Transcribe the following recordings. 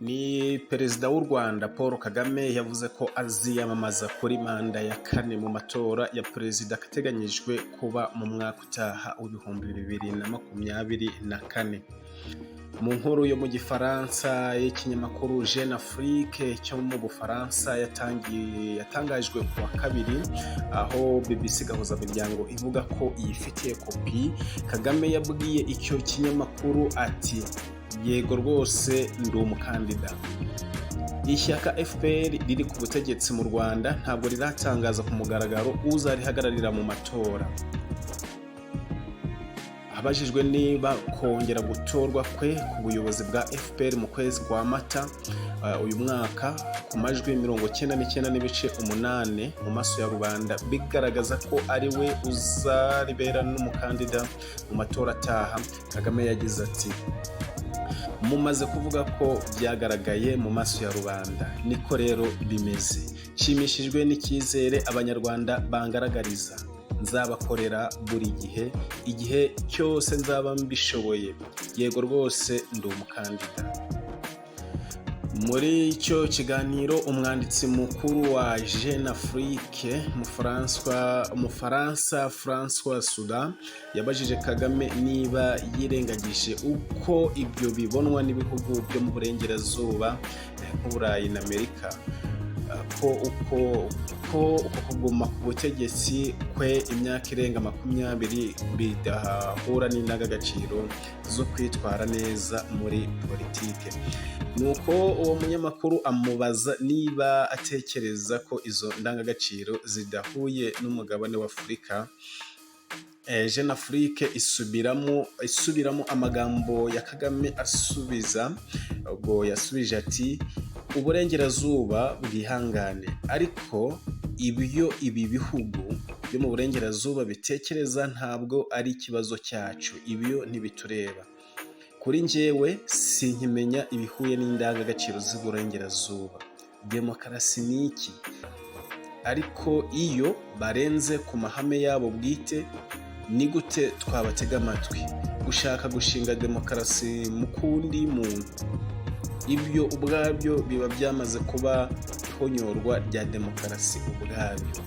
Ni Perezida w'u Rwanda Paul Kagame yavuze ko aziyamamaza kuri manda ya Kane mu matora ya Perezida ateganyijwe kuba mu mwaka utaha w'2024. Mu nkuru yo mu Gifaransa y'ikinyamakuru Jeune Afrique cyo mu Bufaransa yatangajwe kuwa kabiri, aho BBC Gahuzamiryango ivuga ko ifitiye kopi, Kagame yabwiye icyo kinyamakuru ati Yego, rwose ndi umukandida. Ishyaka FPR riri ku butegetsi mu Rwanda ntabwo riratangaza ku mugaragaro uzarihagararira mu matora. Abajijwe niba kongera gutorwa kwe ku buyobozi bwa FPR mu kwezi kwa Mata uyu mwaka ku majwi 99.8 mu maso ya rubanda bigaragaza ko ari we uzaribera n'umukandida mu matora ataha, Kagame yagize ati mumaze kuvuga ko byagaragaye mu maso ya rubanda, niko rero bimeze. Nshimishijwe n'icyizere abanyarwanda bangaragariza, nzabakorera buri igihe cyose nzaba mbishoboye. Yego, rwose ndi umukandida. Muri icyo kiganiro umwanditsi mukuru wa Jeune Afrique Umufaransa François Soudan yabajije Kagame niba yirengagije uko ibyo bibonwa n'ibihugu byo mu burengerazuba nk'Uburayi na Amerika, ko uko kuguma ku butegetsi kwe imyaka irenga 20 bidahura n'indangagaciro zo kwitwara neza muri politike. Nuko uwo munyamakuru amubaza niba atekereza ko izo ndangagaciro zidahuye n'umugabane wa Afurika. Jeune Afrique isubiramo amagambo ya Kagame asubiza, ubwo yasubije ati uburengerazuba bwihangane, ariko ibyo ibi bihugu byo mu burengerazuba bitekereza ntabwo ari ikibazo cyacu, ibyo ntibitureba. Kuri njyewe sinkimenya ibihuye n'indangagaciro z'uburengerazuba. Demokarasi ni iki? Ariko iyo barenze ku mahame yabo bwite, ni gute twabatega amatwi? Gushaka gushinga demokarasi mu kundi muntu, ibyo ubwabyo biba byamaze kuba ihonyorwa rya demokarasi ubwabyo.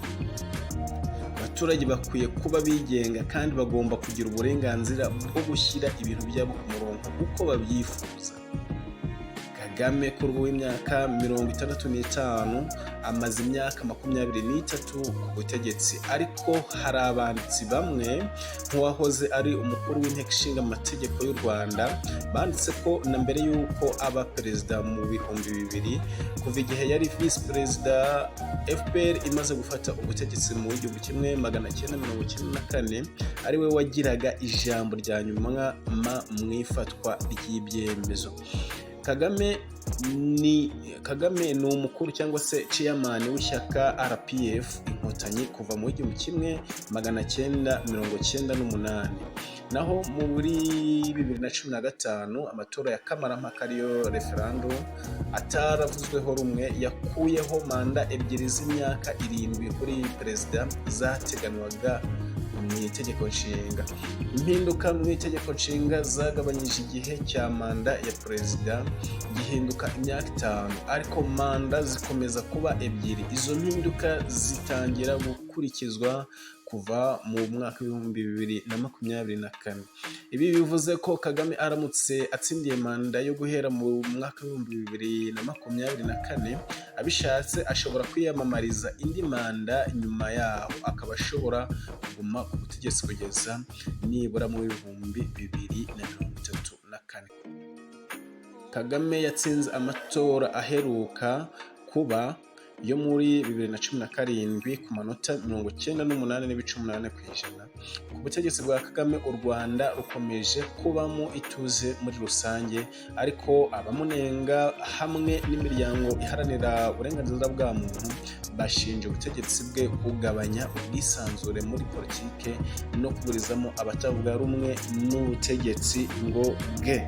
Abaturage bakwiye kuba bigenga kandi bagomba kugira uburenganzira bwo gushyira ibintu byabo ku murongo uko babyifuza. Kagame kuri ubu w'imyaka 65 amaze imyaka 23 ku butegetsi, ariko hari abanditsi bamwe nk'uwahoze ari umukuru w'inteko ishinga amategeko y'u Rwanda banditse ko na mbere y'uko aba perezida mu 2000, kuva igihe yari visi perezida FPR imaze gufata ubutegetsi mu 1994, ari we wagiraga ijambo rya nyuma mu ifatwa ry'ibyemezo. Kagame ni umukuru cyangwa se chairman w'ishyaka RPF inkotanyi kuva mu 1998. Naho muri 2015 amatora ya kamarampaka ariyo referendum ataravuzweho rumwe yakuyeho manda ebyiri z'imyaka 7 kuri perezida zateganywaga mu itegeko nshinga. Impinduka mu itegeko nshinga zagabanyije igihe cya manda ya perezida gihinduka imyaka 5, ariko manda zikomeza kuba ebyiri. Izo mpinduka zitangira gukurikizwa kuva mu mwaka w'2024. Ibi bivuze ko Kagame aramutse atsindiye manda yo guhera mu mwaka w'2024, abishatse ashobora kwiyamamariza indi manda nyuma yaho, akaba ashobora kuguma ku butegetsi kugeza nibura mu 2034. Kagame yatsinze amatora aheruka kuba yo muri 2017 ku manota 98.8%. Ku butegetsi bwa Kagame u Rwanda rukomeje kubamo ituze muri rusange, ariko abamunenga hamwe n'imiryango iharanira uburenganzira bwa muntu bashinja ubutegetsi bwe kugabanya ubwisanzure muri politike no kuburizamo abatavuga rumwe n'ubutegetsi ngo bwe.